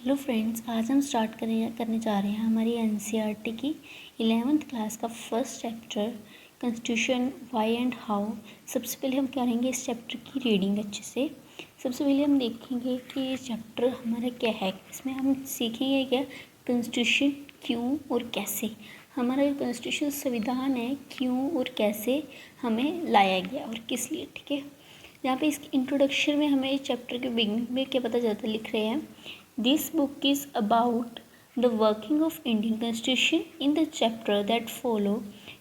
Hello friends, आज हम start करने जा रहे हैं हमारी एनसीईआरटी की 11th क्लास का first chapter constitution why and how. सबसे पहले हम करेंगे इस चैप्टर की रीडिंग अच्छे से। सबसे पहले हम देखेंगे कि ये चैप्टर हमारा क्या है। इसमें हम सीखेंगे क्या कॉन्स्टिट्यूशन क्यों और कैसे। हमारा जो कॉन्स्टिट्यूशन संविधान है क्यों और कैसे हमें लाया गया और किस लिए, ठीक है। यहाँ पे इसकी इंट्रोडक्शन में हमें इस चैप्टर के बिगिनिंग में क्या पता चलता, लिख रहे हैं This book is about the working of Indian Constitution. In the chapter that follow,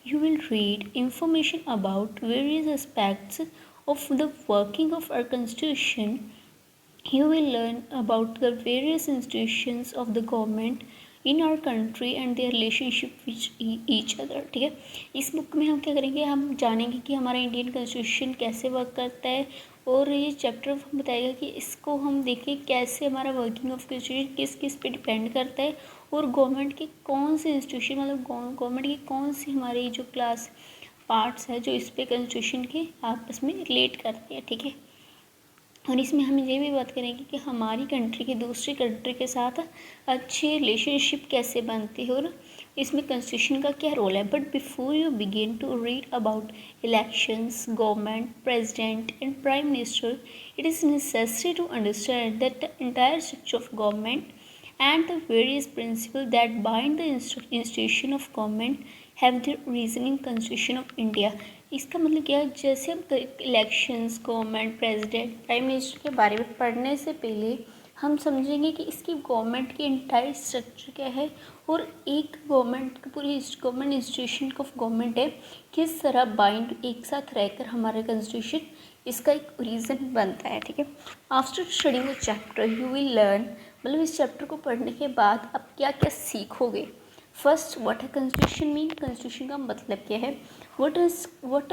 you will read information about various aspects of the working of our Constitution. You will learn about the various institutions of the government in our country and their relationship with each other, ठीक है। इस book में हम क्या करेंगे, हम जानेंगे कि हमारा इंडियन कॉन्स्टिट्यूशन कैसे वर्क करता है और ये चैप्टर हम बताएगा कि इसको हम देखें कैसे हमारा वर्किंग ऑफ कॉन्स्टिट्यूशन किस किस पे डिपेंड करता है और गवर्नमेंट के कौन से इंस्टीट्यूशन, मतलब गवर्नमेंट की कौन सी हमारी जो क्लास पार्ट्स है जो इस पे कॉन्स्टिट्यूशन के आपस में रिलेट करते हैं, ठीक है। और इसमें हम ये भी बात करेंगे कि हमारी कंट्री की दूसरी कंट्री के साथ अच्छे रिलेशनशिप कैसे बनते हैं और इसमें कॉन्स्टिट्यूशन का क्या रोल है। But before you begin to read about elections, government, president and prime minister, it is necessary to understand that the entire structure of government and the various principles that bind the institution of government have their reason in Constitution of India. इसका मतलब क्या है, जैसे हम elections, government, president, prime minister के बारे में पढ़ने से पहले हम समझेंगे कि इसकी गवर्नमेंट की एंटायर स्ट्रक्चर क्या है और एक गवर्नमेंट पूरी गवर्नमेंट इंस्टीट्यूशन ऑफ गवर्नमेंट है किस तरह बाइंड एक साथ रहकर हमारा कॉन्स्टिट्यूशन इसका एक रीज़न बनता है, ठीक है। After studying the chapter you will learn, मतलब इस चैप्टर को पढ़ने के बाद आप क्या क्या सीखोगे। फर्स्ट, व्हाट है कॉन्स्टिट्यूशन मीन, कॉन्स्टिट्यूशन का मतलब क्या है। What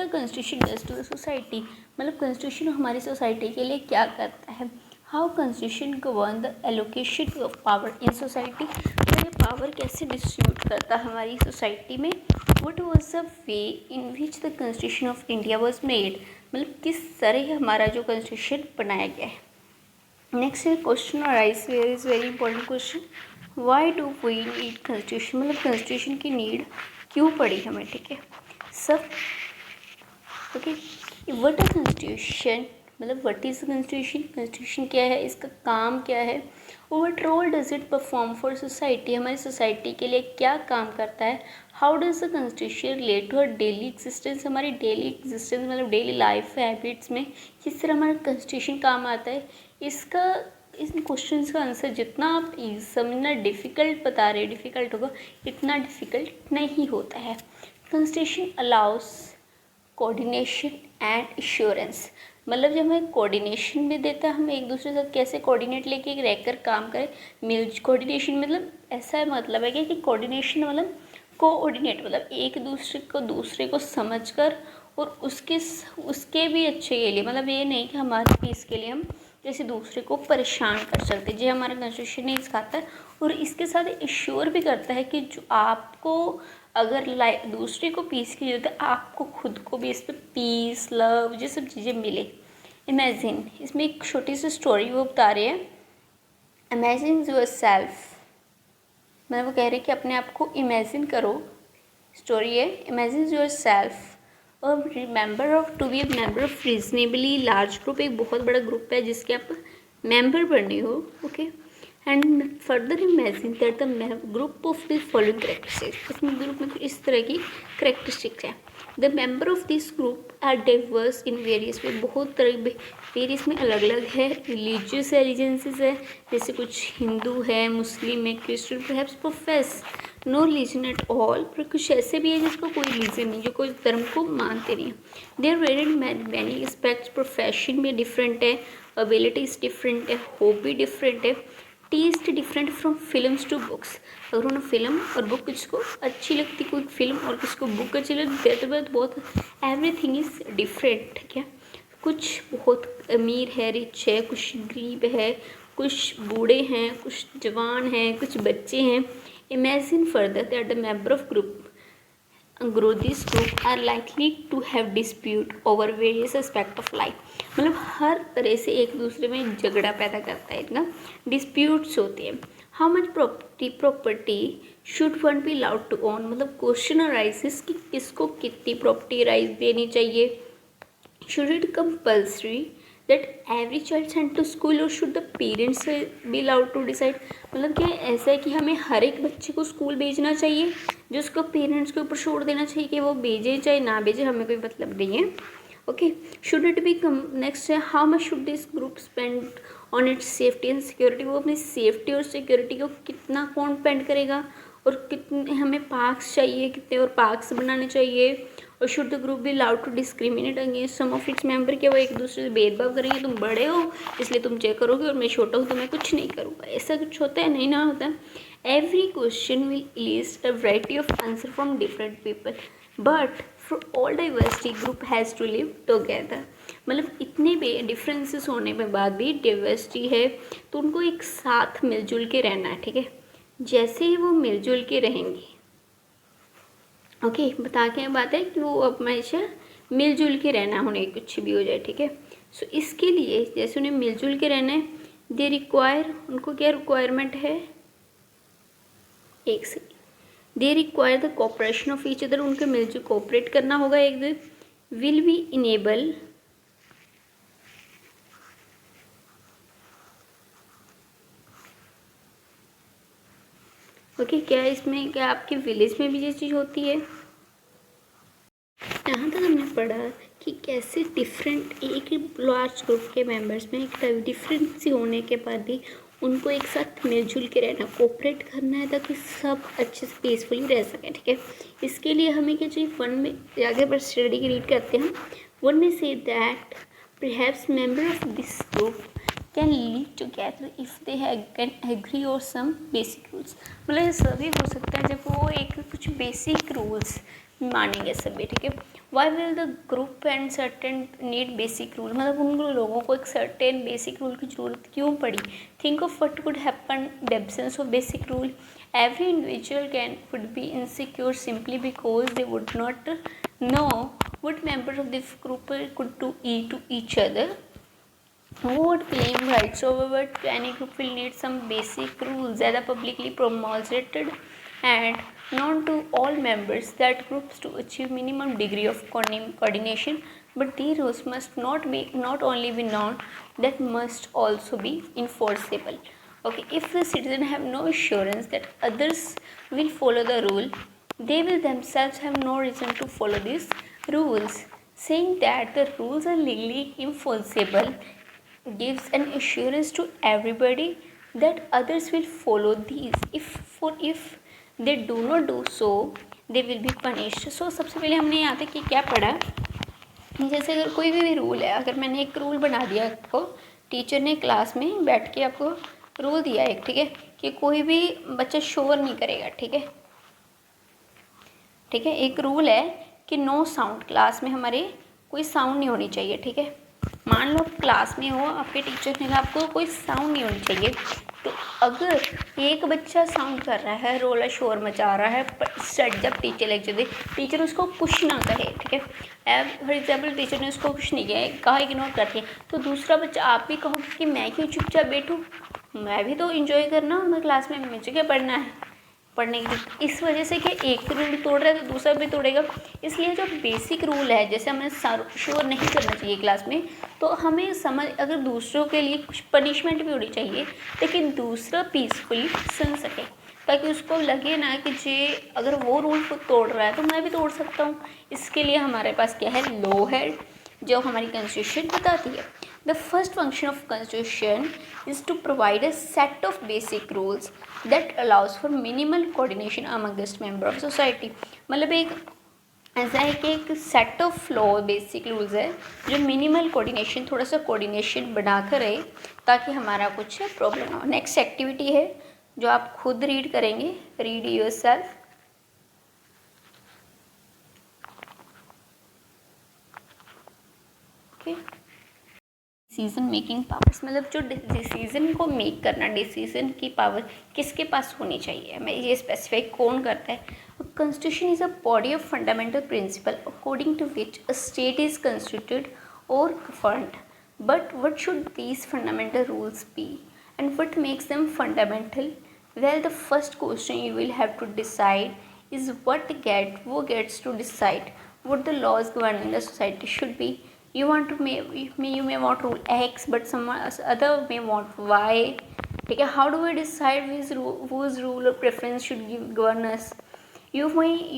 a constitution does to the society, मतलब कॉन्स्टिट्यूशन हमारी सोसाइटी के लिए क्या करता है। How constitution govern the allocation of power in society, तो ये पावर कैसे डिस्ट्रीब्यूट करता है हमारी सोसाइटी में। What was the way in which the constitution of India was made, मतलब किस तरह हमारा जो कॉन्स्टिट्यूशन बनाया गया है। नेक्स्ट है question arise where is very important question, why do we need constitution, मतलब कॉन्स्टिट्यूशन की नीड क्यों पड़ी हमें, ठीक है। सब ओके, व्हाट है कॉन्स्टिट्यूशन, मतलब व्हाट इज़ कॉन्स्टिट्यूशन, कॉन्स्टिट्यूशन क्या है, इसका काम क्या है और what role does it perform for society, हमारी सोसाइटी के लिए क्या काम करता है। How does the constitution relate to her daily existence, हमारी डेली एग्जिस्टेंस मतलब डेली लाइफ हैबिट्स में किस तरह हमारा कॉन्स्टिट्यूशन काम आता है। इसका इन क्वेश्चंस का आंसर जितना आप समझना डिफ़िकल्ट बता रहे डिफ़िकल्ट होगा, इतना डिफ़िकल्ट नहीं होता है। Constitution allow us coordination and assurance, मतलब जब हमें कोऑर्डिनेशन भी देता है, हम एक दूसरे से कैसे कोऑर्डिनेट लेके रहकर काम करें। कोऑर्डिनेशन मतलब ऐसा है, मतलब है कि कोऑर्डिनेशन मतलब कोऑर्डिनेट, मतलब एक दूसरे को समझकर और उसके भी अच्छे के लिए, मतलब ये नहीं कि हमारे पीस के लिए हम जैसे दूसरे को परेशान कर सकते, जो हमारा कॉन्स्टिट्यूशन नहीं सिखाता है। और इसके साथ इश्योर भी करता है कि जो आपको अगर दूसरे को पीस की जरूरत है, आपको खुद को भी इस पर पीस, लव, ये सब चीज़ें मिले। इमेजिन, इसमें एक छोटी सी स्टोरी वो बता रहे हैं। इमेजिन यूर सेल्फ, मतलब वो कह रहे हैं कि अपने आप को इमेजिन करो। स्टोरी है, इमेजिन यूर सेल्फ और remember of to be a member of reasonably large group, एक बहुत बड़ा ग्रुप है जिसके आप मेंबर बने हो, okay. And further imagine that the group of the following characteristics, इसमें ग्रुप में कुछ इस तरह की करेक्टरिस्टिक्स हैं। The member of this group are diverse in various way, बहुत तरह वेरियस में अलग अलग है। रिलीजियस एलिजेंसेस है, जैसे कुछ हिंदू है, मुस्लिम है, Christian, perhaps profess no religion at all, पर कुछ ऐसे भी है जिसको कोई रिलीजन नहीं, जो कोई धर्म को मानते नहीं। There very many aspects, profession में डिफरेंट है, एबिलिटीज डिफरेंट है, हॉबी डिफरेंट है, taste different from films to books. अगर उन्हें फिल्म और बुक किसको अच्छी लगती, कोई फिल्म और किसको बुक अच्छी लगती, तो बहुत एवरीथिंग इज डिफरेंट, ठीक है। कुछ बहुत अमीर है, रिच है, कुछ गरीब है, कुछ बूढ़े हैं, कुछ जवान हैं, कुछ बच्चे हैं। Imagine further that the member of this group are likely to have dispute over various aspect of life, मतलब हर तरह से एक दूसरे में झगड़ा पैदा करता है, इतना डिस्प्यूट्स होते हैं। How much property should one be allowed to own, मतलब क्वेश्चन अराइजेस कि किसको कितनी प्रॉपर्टी राइज देनी चाहिए. Should it compulsory that every child sent to school और should the parents be allowed to decide, मतलब क्या ऐसा है कि हमें हर एक बच्चे को स्कूल भेजना चाहिए, जो उसको पेरेंट्स के ऊपर छोड़ देना चाहिए कि वो भेजे चाहे ना भेजे, हमें कोई मतलब नहीं है. Okay, should it be next है how much should this group spend on its safety and security, वो अपनी सेफ्टी और सिक्योरिटी को कितना कौन स्पेंड करेगा, और कितने हमें पार्क्स चाहिए, कितने और पार्क्स बनाने चाहिए. और should the group be allowed to discriminate against some of its member, कि वो एक दूसरे से भेदभाव करेंगे, तुम बड़े हो इसलिए तुम चेक करोगे और मैं छोटा हूँ तो मैं कुछ नहीं करूँगा, ऐसा कुछ होता है? नहीं ना होता है. Every question will list a variety of answer from different people but for all diversity group has to live together, मतलब इतने भी डिफरेंसेस होने के बाद भी डाइवर्सिटी है तो उनको एक साथ मिलजुल के रहना है. ठीक है, जैसे ही वो मिलजुल के रहेंगे, ओके बता के बात है कि वो अब हमेशा मिलजुल के रहना, उन्हें कुछ भी हो जाए. ठीक है, सो इसके लिए जैसे उन्हें मिलजुल के रहना है, दे रिक्वायर, उनको क्या रिक्वायरमेंट है, एक से they require the cooperation of each other, उनके मिलजुल कोऑपरेट करना होगा एक दूसरे. विल बी इनेबल ओके क्या इसमें क्या आपके विलेज में भी ये चीज़ होती है? यहाँ तक हमने पढ़ा कि कैसे डिफरेंट एक लार्ज ग्रुप के मेंबर्स में एक डिफरेंस होने के बाद भी उनको एक साथ मिलजुल के रहना, कोऑपरेट करना है ताकि सब अच्छे से पीसफुली रह सकें. ठीक है, इसके लिए हमें क्या चाहिए, वन में आगे पर स्टडी की रीड करते हैं हम. वन में say that perhaps member of this group can live together if they can agree or some basic rules, मतलब ये सभी हो सकता है जब वो एक कुछ बेसिक रूल्स मानेंगे सभी. ठीक है, why will the group and certain need basic rule, मतलब उन लोगों को एक सर्टेन बेसिक रूल की जरूरत क्यों पड़ी. Think of what could happen the absence of basic rule. Every individual can would be insecure simply because they would not know what members of this group could do to each other. Who would claim rights over any group will need some basic rules that are publicly promulgated and known to all members that groups to achieve minimum degree of coordination, but these rules must not only be known, that must also be enforceable. Okay, if the citizens have no assurance that others will follow the rule, they will themselves have no reason to follow these rules. Saying that the rules are legally enforceable gives an assurance to everybody that others will follow these. If they do not do so, they will be punished. So सबसे पहले हमने यहाँ तक कि क्या पढ़ा, जैसे अगर कोई भी रूल है, अगर मैंने एक रूल बना दिया आपको, टीचर ने क्लास में बैठ के आपको रूल दिया एक, ठीक है, कि कोई भी बच्चा शोर नहीं करेगा. ठीक है, ठीक है, एक रूल है कि नो साउंड, क्लास में हमारे कोई साउंड नहीं होनी चाहिए. ठीक है, मान लो क्लास में हो, आपके टीचर ने कहा आपको कोई साउंड नहीं होनी चाहिए, तो अगर एक बच्चा साउंड कर रहा है, रोला शोर मचा रहा है, जब टीचर लेक्चर दे, टीचर उसको कुछ ना कहे. ठीक है, फॉर एग्जाम्पल टीचर ने उसको कुछ नहीं किया, कहा इग्नोर कर दिया, तो दूसरा बच्चा, आप भी कहोगे कि मैं क्यों चुपचाप बैठूँ, मैं भी तो इंजॉय करना, मैं क्लास में मुझे क्या पढ़ना है, पढ़ने की. इस वजह से कि एक रूल तोड़ रहा है तो दूसरा भी तोड़ेगा. इसलिए जो बेसिक रूल है, जैसे हमें शोर नहीं करना चाहिए क्लास में, तो हमें समझ, अगर दूसरों के लिए कुछ पनिशमेंट भी होनी चाहिए लेकिन दूसरा पीसफुली सुन सके, ताकि उसको लगे ना कि जे अगर वो रूल को तोड़ रहा है तो मैं भी तोड़ सकता हूँ. इसके लिए हमारे पास क्या है, लॉ है, जो हमारी कॉन्स्टिट्यूशन बताती है. The first function of constitution is to provide a set of basic rules that allows for minimal coordination amongst member of society. मतलब एक ऐसा है कि एक set of law basic rules है जो मिनिमल कोऑर्डिनेशन, थोड़ा सा कोऑर्डिनेशन बनाकर रहे ताकि हमारा कुछ प्रॉब्लम ना हो. नेक्स्ट एक्टिविटी है जो आप खुद रीड करेंगे, read yourself. Okay, decision making powers, मतलब जो डिसीजन को मेक करना, डिसीजन की पावर किसके पास होनी चाहिए, मैं ये स्पेसिफाई कौन करता है. Constitution is a body of fundamental principle according to which a state is constituted और governed. But what should these fundamental rules be and what makes them fundamental. Well, the first question you will have to decide is who gets to decide what the laws governing the society should be. You want to you may want rule X, but some other may want Y. Okay, how do we decide whose rule or preference should govern us? You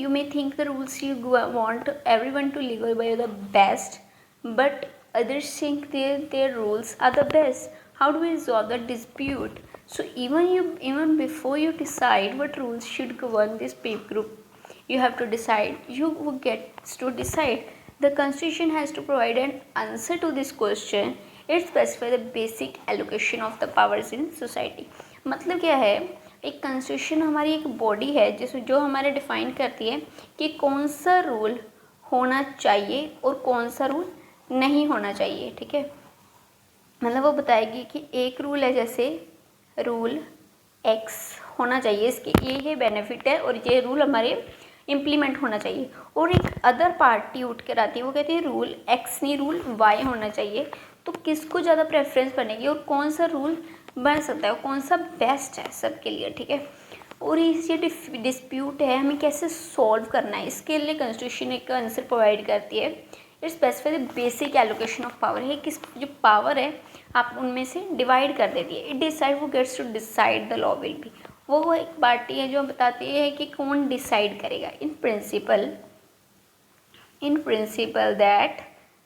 may think the rules you want everyone to live by the best, but others think their rules are the best. How do we resolve the dispute? So even before you decide what rules should govern this people group, you have to decide. Who gets to decide? The constitution has to provide an answer to this question. It specifies the basic allocation of the powers in society. मतलब क्या है, एक constitution हमारी एक body है जिसमें जो हमारे डिफाइन करती है कि कौन सा रूल होना चाहिए और कौन सा रूल नहीं होना चाहिए. ठीक है, मतलब वो बताएगी कि एक रूल है, जैसे रूल एक्स होना चाहिए, इसके ये बेनिफिट है और ये रूल हमारे इम्प्लीमेंट होना चाहिए. और एक अदर पार्टी उठ कर आती है, वो कहती है रूल एक्स नहीं रूल वाई होना चाहिए. तो किसको ज़्यादा प्रेफरेंस बनेगी और कौन सा रूल बन सकता है, कौन सा बेस्ट है सबके लिए. ठीक है, और ये डिस्प्यूट है हमें कैसे सॉल्व करना है, इसके लिए कॉन्स्टिट्यूशन एक आंसर प्रोवाइड करती है. It specify the basic allocation of power है, किस जो पावर है आप उनमें से डिवाइड कर देती है. इट डिसाइड वो gets to decide the law will be. वो एक पार्टी है जो बताती है कि कौन डिसाइड करेगा. In principle that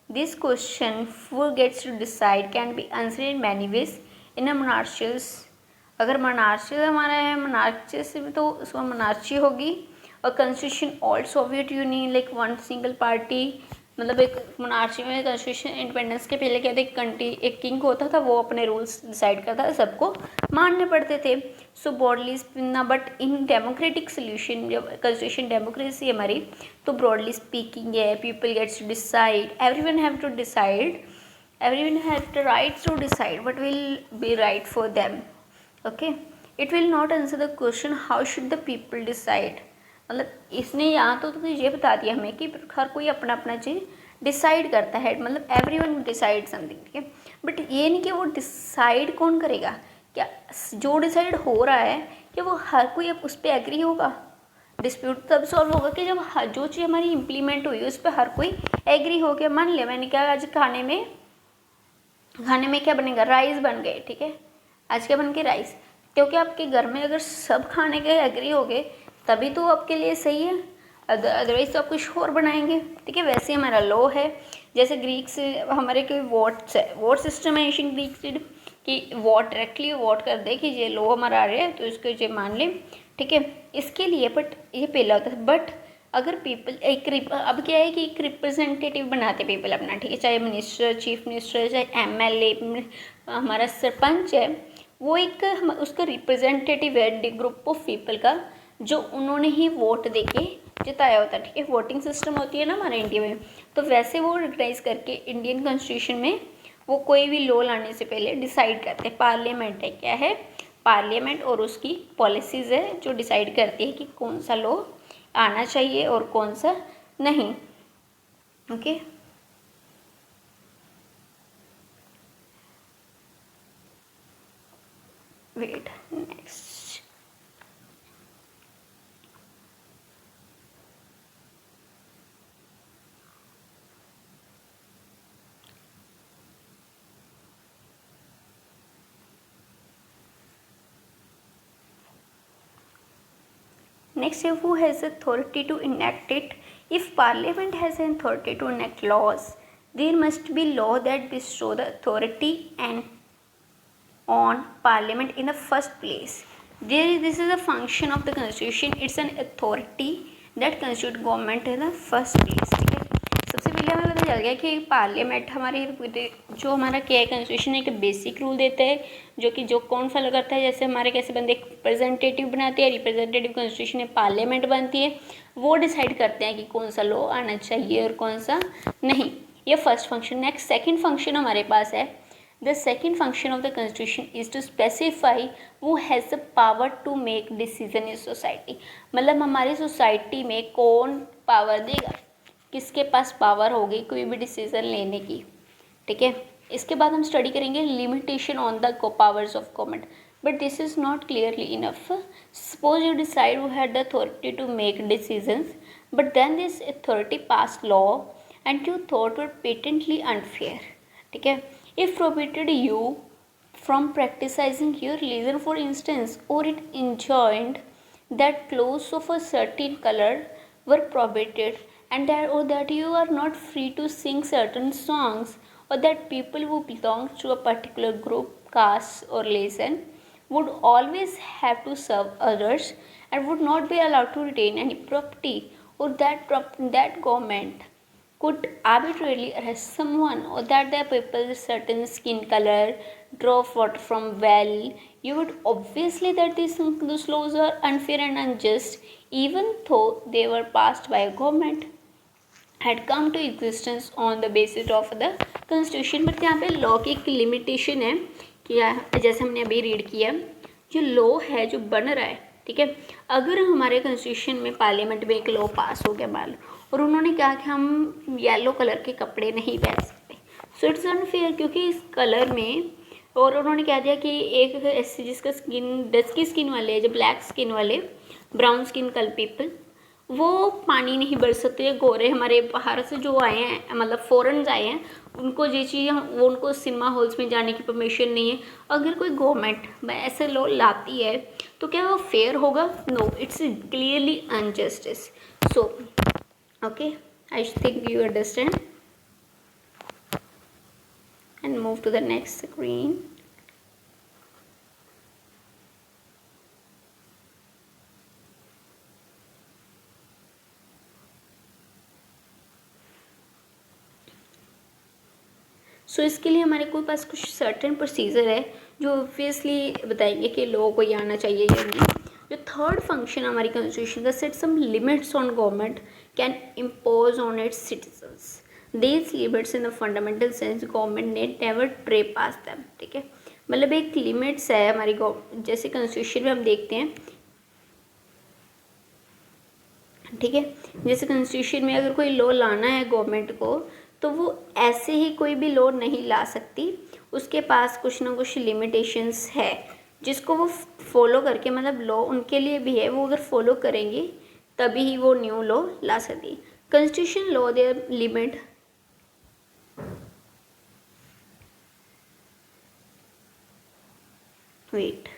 this question who gets to decide can be answered in many ways in a monarchies. अगर monarchies हमारा है, monarchies से भी तो उसमें monarchy होगी. और constitution all Soviet union like one single party, मतलब एक मोनार्ची में कॉन्स्टिट्यूशन इंडिपेंडेंस के पहले क्या थे, एक किंग होता था, वो अपने रूल्स डिसाइड करता था, सबको मानने पड़ते थे. सो ब्रॉडली ना, बट इन डेमोक्रेटिक सोल्यूशन जब कॉन्स्टिट्यूशन डेमोक्रेसी हमारी, तो ब्रॉडली स्पीकिंग है, people gets to decide, everyone have to decide, everyone have the right to decide what will be right for them. Okay, it will not answer the question how should the people decide. मतलब इसने यहाँ तो ये बता दिया हमें कि हर कोई अपना अपना चीज़ डिसाइड करता है, मतलब एवरीवन डिसाइड समथिंग. ठीक है, बट ये नहीं कि वो डिसाइड कौन करेगा, क्या जो डिसाइड हो रहा है कि वो हर कोई अब उस पर एग्री होगा. डिस्प्यूट तब सॉल्व होगा कि जब जो चीज़ हमारी इम्प्लीमेंट हुई उस पर हर कोई एग्री हो गया. मान लिया मैंने कहा आज खाने में क्या बनेगा, राइस बन गए. ठीक है, आज क्या बन गए, राइस. क्योंकि आपके घर में अगर सब खाने के एग्री हो गए तभी तो आपके लिए सही है, अदरवाइज तो आप कुछ और बनाएंगे. ठीक है, वैसे हमारा लॉ है. जैसे ग्रीक्स हमारे कोई वोट्स है, वोट सिस्टम है एशियन ग्रीक्स कि वोट डायरेक्टली वोट कर दे कि ये लॉ हमारा आ रहा है तो इसको ये मान लें. ठीक है, इसके लिए बट ये पहला होता है. बट अगर पीपल अब क्या है कि एक रिप्रेजेंटेटिव बनाते पीपल अपना. ठीक है, चाहे मिनिस्टर, चीफ मिनिस्टर, चाहे MLA, हमारा सरपंच है, वो एक उसका रिप्रेजेंटेटिव है ग्रुप ऑफ पीपल का, जो उन्होंने ही वोट देके जिताया होता है. ठीक है, वोटिंग सिस्टम होती है ना हमारे इंडिया में, तो वैसे वो रिकग्नाइज करके इंडियन कॉन्स्टिट्यूशन में वो कोई भी लॉ लाने से पहले डिसाइड करते हैं. पार्लियामेंट है, क्या है, पार्लियामेंट, और उसकी पॉलिसीज़ है जो डिसाइड करती है कि कौन सा लॉ आना चाहिए और कौन सा नहीं. Okay, wait, next. Next, who has authority to enact it? If Parliament has an authority to enact laws, there must be law that bestow the authority and on Parliament in the first place. This is a function of the Constitution. It's an authority that constitute government in the first place. ठीक है, सबसे पहले हमें पता चल गया कि parliament हमारे जो हमारा क्या है, कॉन्स्टिट्यूशन एक बेसिक रूल देता है जो कि जो कौन फॉलो करता है. जैसे हमारे कैसे बंदे रिप्रेजेंटेटिव बनाते हैं, रिप्रेजेंटेटिव कॉन्स्टिट्यूशन में पार्लियामेंट बनती है, वो डिसाइड करते हैं कि कौन सा लॉ आना चाहिए और कौन सा नहीं. ये first function. Next second function हमारे पास है. The second function of the constitution is to specify who has the power to make decision in society. मतलब हमारी सोसाइटी में कौन पावर देगा, किसके पास पावर होगी कोई भी डिसीजन लेने की. ठीक है, इसके बाद हम स्टडी करेंगे limitation on the powers of government. but this is not clearly enough. Suppose you decide who had the authority to make decisions, but then this authority passed law and you thought were patently unfair. ठीक है, if prohibited you from practicing your religion, for instance, or it enjoined that clothes of a certain color were prohibited, and that you are not free to sing certain songs, or that people who belong to a particular group, caste, or religion would always have to serve others and would not be allowed to retain any property, or that government could arbitrarily arrest someone, or that the people's certain skin color draw water from well, you would obviously that those laws are unfair and unjust, even though they were passed by a government, had come to existence on the basis of the constitution. But यहाँ पे law की एक limitation है कि जैसे हमने अभी read किया, जो लॉ है जो बन रहा है, ठीक है, अगर हमारे कॉन्स्टिट्यूशन में पार्लियामेंट में एक लॉ पास हो गया मान लो, और उन्होंने कहा कि हम येलो कलर के कपड़े नहीं पहन सकते, सो इट्स अनफेयर क्योंकि इस कलर में, और उन्होंने कह दिया कि एक ऐसे जिसका स्किन डस्की स्किन वाले, जो ब्लैक स्किन वाले, ब्राउन स्किन कल पीपल, वो पानी नहीं भर सकते, गोरे हमारे बाहर से जो आए हैं, मतलब फॉरेनर्स आए हैं, उनको ये चीज़ वो उनको सिनेमा हॉल्स में जाने की परमिशन नहीं है। अगर कोई गवर्नमेंट ऐसे लॉ लाती है तो क्या वो फेयर होगा? No, it's clearly injustice. So okay, I think you understand and move to the next screen. So इसके लिए हमारे को पास कुछ सर्टेन प्रोसीजर है जो ऑब्वियसली बताएंगे कि लोगों को ये आना चाहिए या नहीं। जो थर्ड फंक्शन हमारी कॉन्स्टिट्यूशन का, set some limits on government can impose on its citizens, these limits in the fundamental sense government ने नेवर ट्रेपास देम। ठीक है, मतलब एक लिमिट्स है हमारी, जैसे कॉन्स्टिट्यूशन में हम देखते हैं, ठीक है, जैसे कॉन्स्टिट्यूशन में अगर कोई लॉ लाना है गवर्नमेंट को तो वो ऐसे ही कोई भी लॉ नहीं ला सकती, उसके पास कुछ ना कुछ लिमिटेशंस है जिसको वो फॉलो करके, मतलब लॉ उनके लिए भी है, वो अगर फॉलो करेंगे तभी ही वो न्यू लॉ ला सकती। Constitution law their limit wait